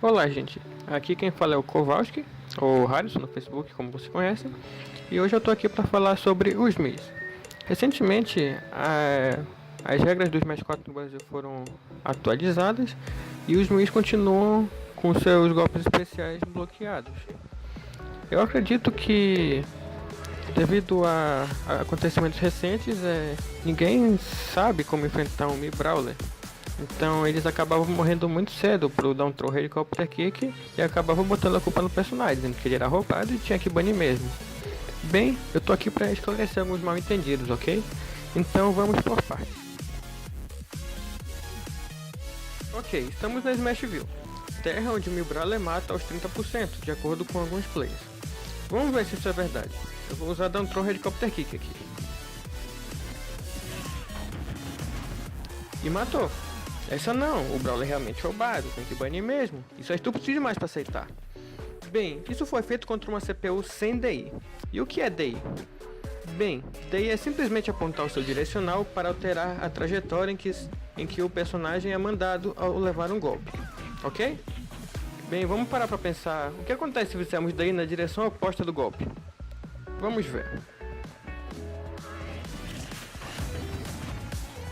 Olá, gente. Aqui quem fala é o Kowalski, ou Harrison no Facebook, como você conhece. E hoje eu tô aqui para falar sobre os Mis. Recentemente, as regras dos Smash 4 no Brasil foram atualizadas e os Mis continuam com seus golpes especiais bloqueados. Eu acredito que, devido a acontecimentos recentes, ninguém sabe como enfrentar um Mi Brawler. Então eles acabavam morrendo muito cedo pro dar um throw helicopter kick e acabavam botando a culpa no personagem, dizendo que ele era roubado e tinha que banir mesmo. Bem, eu tô aqui para esclarecer alguns mal entendidos, ok? Então vamos por partes. Ok, estamos na Smashville, terra onde o Mi Brawler mata aos 30%, de acordo com alguns players. Vamos ver se isso é verdade. Eu vou usar dar um throw helicopter kick aqui. E matou. Essa não, o Brawler é realmente roubado, tem que banir mesmo. Isso é estúpido demais para aceitar. Bem, isso foi feito contra uma CPU sem DI. E o que é DI? Bem, DI é simplesmente apontar o seu direcional para alterar a trajetória em que o personagem é mandado ao levar um golpe. Ok? Bem, vamos parar para pensar. O que acontece se fizermos DI na direção oposta do golpe? Vamos ver.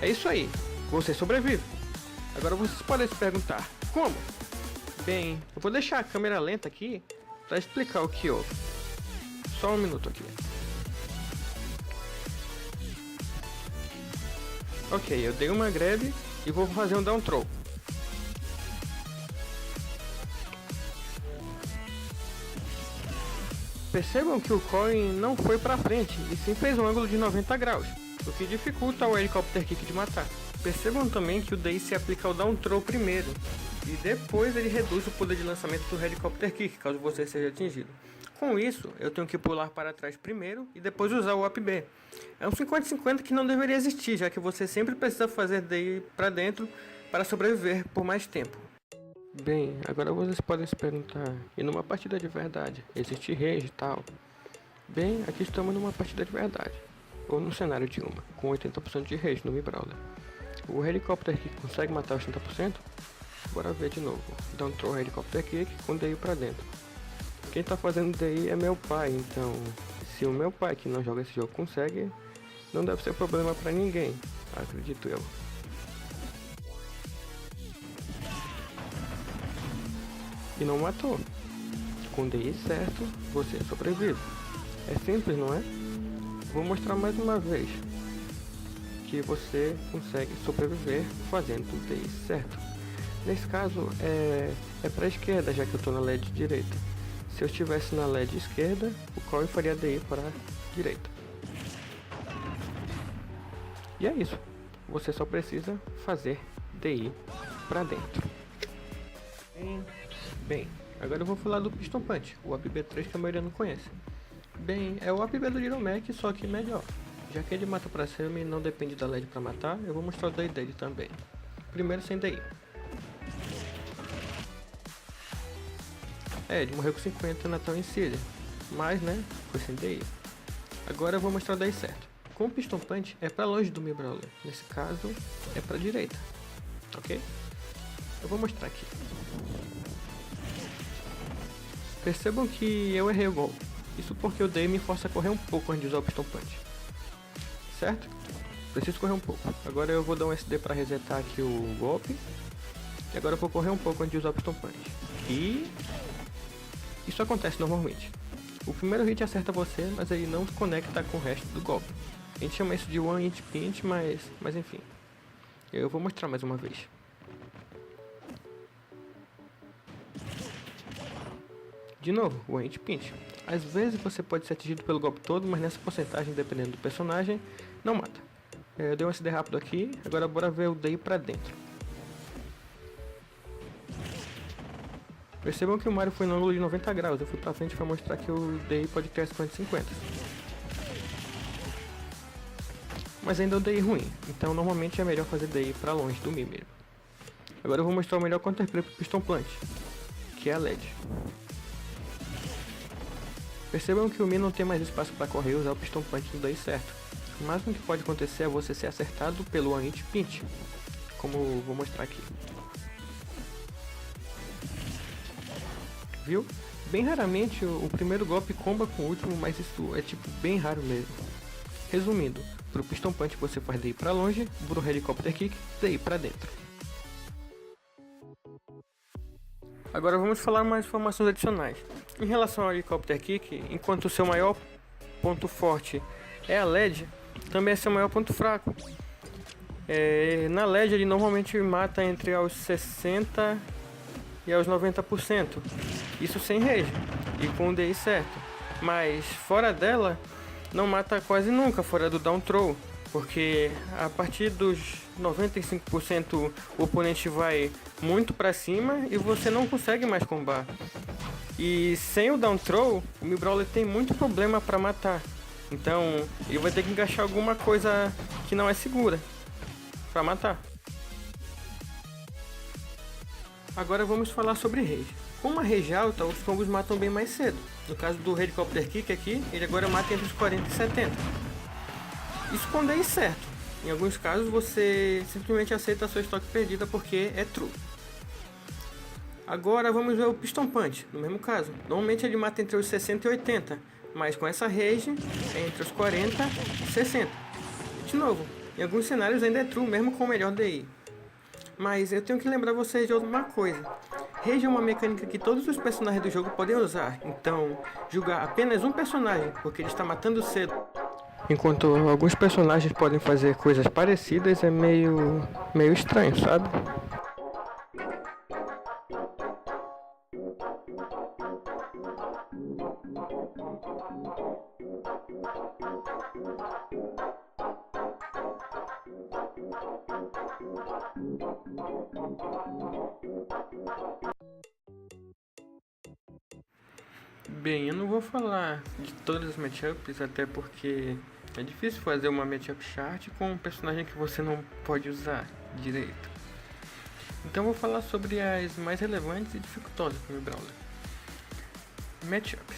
É isso aí, você sobrevive. Agora vocês podem se perguntar, como? Bem, eu vou deixar a câmera lenta aqui para explicar o que houve. Só um minuto aqui. Ok, eu dei uma grab e vou fazer um down throw. Percebam que o Corrin não foi para frente e sim fez um ângulo de 90 graus, o que dificulta o helicopter kick de matar. Percebam também que o DI se aplica ao down throw primeiro, e depois ele reduz o poder de lançamento do helicopter kick, caso você seja atingido. Com isso, eu tenho que pular para trás primeiro e depois usar o up B. É um 50-50 que não deveria existir, já que você sempre precisa fazer DI para dentro para sobreviver por mais tempo. Bem, agora vocês podem se perguntar, e numa partida de verdade, existe rage e tal? Bem, aqui estamos numa partida de verdade, ou no cenário de uma, com 80% de rage no Mi Brawler. O helicopter kick consegue matar os 30%? Bora ver de novo. Dá um throw helicopter kick com DI pra dentro. Quem tá fazendo DI é meu pai, então se o meu pai que não joga esse jogo consegue, não deve ser problema pra ninguém, acredito eu. E não matou. Com DI certo, você sobrevive. É simples, não é? Vou mostrar mais uma vez que você consegue sobreviver fazendo o DI certo. Nesse caso é para a esquerda, já que eu estou na LED direita. Se eu estivesse na LED esquerda, o Corrin faria DI para a direita. E é isso. Você só precisa fazer DI para dentro. Bem, agora eu vou falar do Piston Punch, o UpB3 que a maioria não conhece. Bem, é o UpB do Little Mac, só que melhor. Já que ele mata pra cima e não depende da LED pra matar, eu vou mostrar o DI dele também. Primeiro sem DI. Ele morreu com 50 na Town Insider, mas né, foi sem DI. Agora eu vou mostrar o DI certo. Com o Piston Punch é pra longe do Mi Brawler, nesse caso é pra direita, ok? Eu vou mostrar aqui. Percebam que eu errei o gol, isso porque o DI me força a correr um pouco antes de usar o Piston Punch. Certo? Preciso correr um pouco. Agora eu vou dar um SD para resetar aqui o golpe. E agora eu vou correr um pouco antes de usar o Piston Punch. E isso acontece normalmente. O primeiro hit acerta você, mas ele não conecta com o resto do golpe. A gente chama isso de one hit pinch, mas enfim. Eu vou mostrar mais uma vez. De novo, one hit pinch. Às vezes você pode ser atingido pelo golpe todo, mas nessa porcentagem, dependendo do personagem, não mata. Eu dei um SD rápido aqui, agora bora ver o DI pra dentro. Percebam que o Mario foi no ângulo de 90 graus, eu fui pra frente para mostrar que o DI pode criar 50-50. Mas ainda é um DI ruim, então normalmente é melhor fazer DI pra longe do Mi mesmo. Agora eu vou mostrar o melhor counterplay pro Piston Punch, que é a LED. Percebam que o Mi não tem mais espaço para correr e usar o Piston Punch no DI certo. O máximo que pode acontecer é você ser acertado pelo One Hit Pinch, como vou mostrar aqui. viu? Bem raramente o primeiro golpe comba com o último, mas isso é tipo bem raro mesmo. Resumindo, pro Piston Punch você faz daí pra longe, pro Helicopter Kick daí pra dentro. Agora vamos falar mais informações adicionais. Em relação ao Helicopter Kick, enquanto o seu maior ponto forte é a LED, também é seu maior ponto fraco. Na LED ele normalmente mata entre aos 60% e aos 90%, isso sem rage e com o DI certo, mas fora dela não mata quase nunca fora do down throw, porque a partir dos 95% o oponente vai muito para cima e você não consegue mais combar. E sem o down throw, o Mi Brawler tem muito problema para matar, então ele vai ter que encaixar alguma coisa que não é segura para matar. Agora vamos falar sobre rage. Com uma rage alta, os combos matam bem mais cedo. No caso do Helicopter Kick aqui, ele agora mata entre os 40 e 70. Isso quando é certo. Em alguns casos você simplesmente aceita a sua estoque perdida porque é true. Agora vamos ver o Piston Punch, no mesmo caso. Normalmente ele mata entre os 60 e 80, mas com essa rage é entre os 40 e 60. De novo, em alguns cenários ainda é true mesmo com o melhor DI. Mas eu tenho que lembrar vocês de uma coisa. Rage é uma mecânica que todos os personagens do jogo podem usar, então julgar apenas um personagem porque ele está matando cedo, enquanto alguns personagens podem fazer coisas parecidas, é meio estranho, sabe? Bem, eu não vou falar de todas as matchups, até porque é difícil fazer uma matchup chart com um personagem que você não pode usar direito. Então vou falar sobre as mais relevantes e dificultosas para o Brawler. Matchups.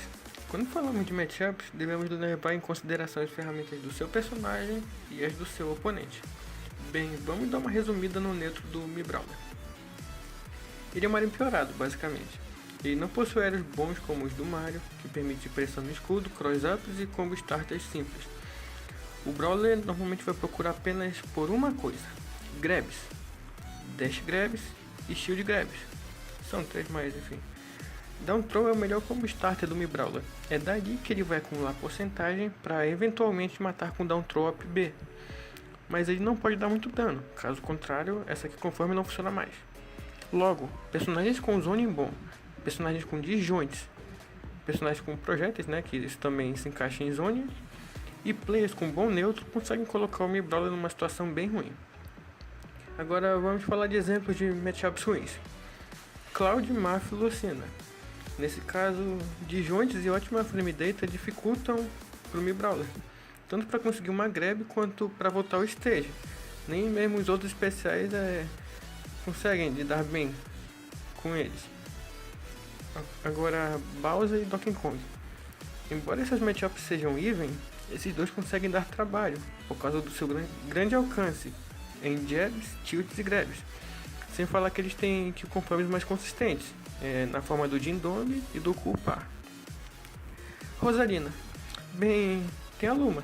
Quando falamos de matchups, devemos levar em consideração as ferramentas do seu personagem e as do seu oponente. Bem, vamos dar uma resumida no neutro do Mi Brawler. Ele é um Mario piorado, basicamente. Ele não possui aéreos bons como os do Mario, que permite pressão no escudo, cross-ups e combo starters simples. O Brawler normalmente vai procurar apenas por uma coisa: grabs, dash grabs e shield grabs. São três mais, enfim. Down throw é o melhor combo starter do Mi Brawler. É daí que ele vai acumular porcentagem para eventualmente matar com down throw up B. Mas ele não pode dar muito dano, caso contrário, essa aqui conforme não funciona mais. Logo, personagens com zoning bom, personagens com disjoints, personagens com projéteis, né, que isso também se encaixa em zone, e players com bom neutro conseguem colocar o Mi Brawler numa situação bem ruim. Agora vamos falar de exemplos de matchups ruins. Cloud, Marth e Lucina. Nesse caso, disjoints e ótima frame data dificultam para o Mi Brawler, tanto para conseguir uma grab quanto para voltar ao stage. Nem mesmo os outros especiais conseguem lidar bem com eles. Agora, Bowser e Donkey Kong. Embora essas matchups sejam even, esses dois conseguem dar trabalho por causa do seu grande alcance em jabs, tilts e grabs. Sem falar que eles têm kill confirms mais consistentes, na forma do Ding-Dong e do Culpar. Rosalina. Bem, tem a Luma.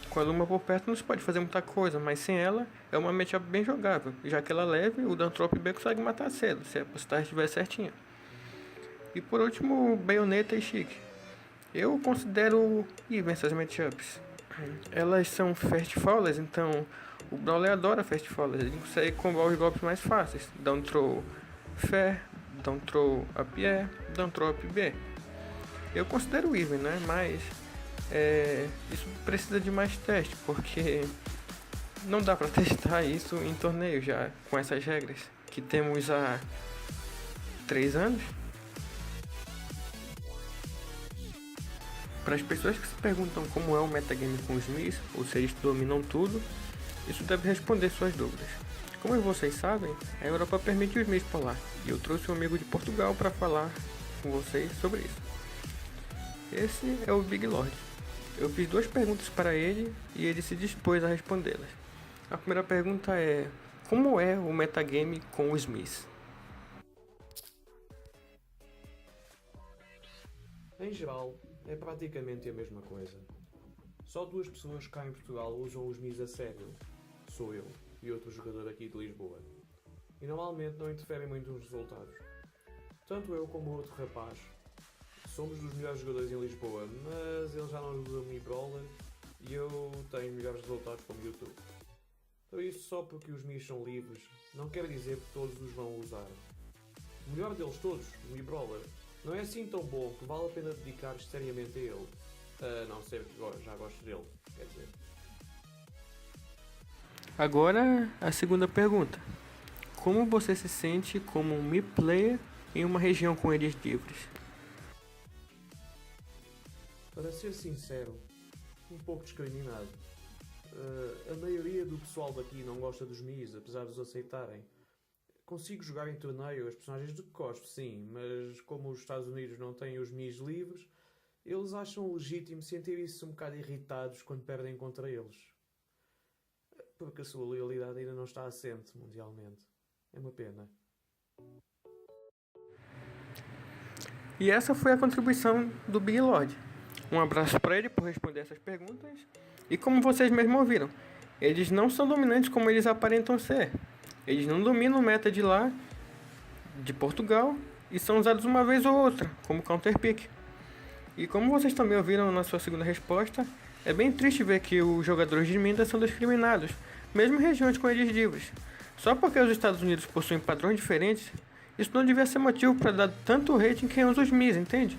Com a Luma por perto não se pode fazer muita coisa, mas sem ela é uma matchup bem jogável, já que ela leve, o Dantrop B consegue matar cedo, se a postagem estiver certinha. E por último, Bayonetta e Chic. Eu considero even essas matchups. Elas são fast fallers, então o Brawler adora fast fallers, ele consegue combar os golpes mais fáceis. Down throw fair, down throw up air, down throw up B. Eu considero even, né? Mas isso precisa de mais teste, porque não dá para testar isso em torneio já com essas regras que temos há 3 anos. Para as pessoas que se perguntam como é o metagame com os Mis, ou se eles dominam tudo, isso deve responder suas dúvidas. Como vocês sabem, a Europa permite os Mis polar, e eu trouxe um amigo de Portugal para falar com vocês sobre isso. Esse é o Big Lord. Eu fiz 2 perguntas para ele e ele se dispôs a respondê-las. A primeira pergunta é: como é o metagame com os Mis? Em geral, é praticamente a mesma coisa. Só duas pessoas cá em Portugal usam os Mis a sério. Sou eu e outro jogador aqui de Lisboa. E normalmente não interferem muito nos resultados. Tanto eu como o outro rapaz somos dos melhores jogadores em Lisboa, mas ele já não usa o Mi Brawler e eu tenho melhores resultados como YouTube. Por isso, só porque os Mis são livres, não quer dizer que todos os vão usar. O melhor deles todos, o Mi Brawler, não é assim tão bom que vale a pena dedicar seriamente a ele. A não ser que já gosto dele, quer dizer. Agora, a segunda pergunta. Como você se sente como um Mi Player em uma região com eles livres? Para ser sincero, um pouco discriminado. A maioria do pessoal daqui não gosta dos Mis, apesar de os aceitarem. Consigo jogar em torneio as personagens de que gosto, sim, mas como os Estados Unidos não têm os Mis livres, eles acham legítimo sentirem-se um bocado irritados quando perdem contra eles. Porque a sua loyalidade ainda não está assente mundialmente. É uma pena. E essa foi a contribuição do Big Lord. Um abraço para ele por responder essas perguntas. E como vocês mesmos ouviram, eles não são dominantes como eles aparentam ser. Eles não dominam o meta de lá, de Portugal, e são usados uma vez ou outra, como counterpick. E como vocês também ouviram na sua segunda resposta, é bem triste ver que os jogadores de Minda são discriminados, mesmo em regiões com eles livres. Só porque os Estados Unidos possuem padrões diferentes, isso não devia ser motivo para dar tanto hate em quem usa os Mis, entende?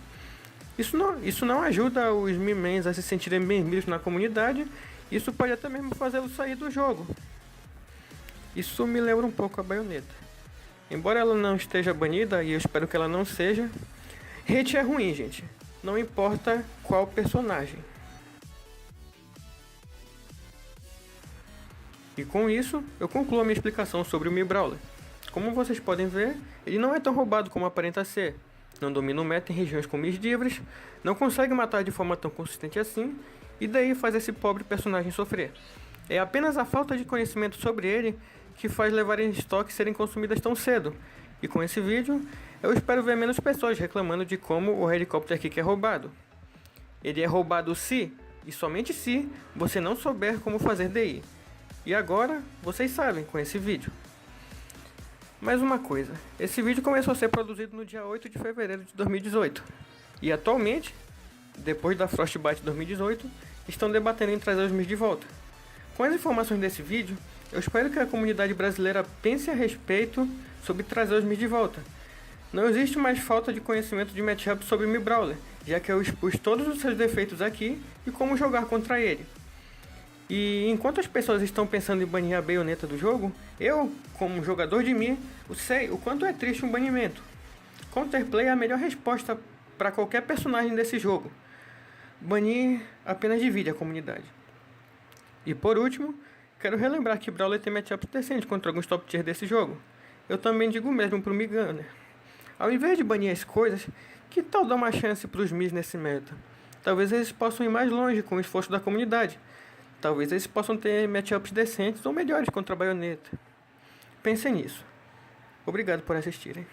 Isso não ajuda os Mi-Mans a se sentirem bem vistos na comunidade, isso pode até mesmo fazê-los sair do jogo. Isso me lembra um pouco a Bayonetta. Embora ela não esteja banida, e eu espero que ela não seja, hate é ruim, gente. Não importa qual personagem. E com isso, eu concluo a minha explicação sobre o Mi Brawler. Como vocês podem ver, ele não é tão roubado como aparenta ser. Não domina o meta em regiões com Mis livres, não consegue matar de forma tão consistente assim, e daí faz esse pobre personagem sofrer. É apenas a falta de conhecimento sobre ele que faz levarem estoque serem consumidas tão cedo. E com esse vídeo, eu espero ver menos pessoas reclamando de como o Helicopter Kick é roubado. Ele é roubado se, e somente se, você não souber como fazer DI. E agora, vocês sabem com esse vídeo. Mais uma coisa, esse vídeo começou a ser produzido no dia 8 de fevereiro de 2018. E atualmente, depois da Frostbite 2018, estão debatendo em trazer os Mis de volta. Com as informações desse vídeo, eu espero que a comunidade brasileira pense a respeito sobre trazer os Mis de volta. Não existe mais falta de conhecimento de matchup sobre Mi Brawler, já que eu expus todos os seus defeitos aqui e como jogar contra ele. E enquanto as pessoas estão pensando em banir a Bayonetta do jogo, eu, como jogador de Mi, sei o quanto é triste um banimento. Counterplay é a melhor resposta para qualquer personagem desse jogo. Banir apenas divide a comunidade. E por último, quero relembrar que Brawler tem matchup decente contra alguns top tier desse jogo. Eu também digo o mesmo pro Mi Gunner. Ao invés de banir as coisas, que tal dar uma chance pros Mis nesse meta? Talvez eles possam ir mais longe com o esforço da comunidade. Talvez eles possam ter matchups decentes ou melhores contra a Bayonetta. Pensem nisso. Obrigado por assistirem.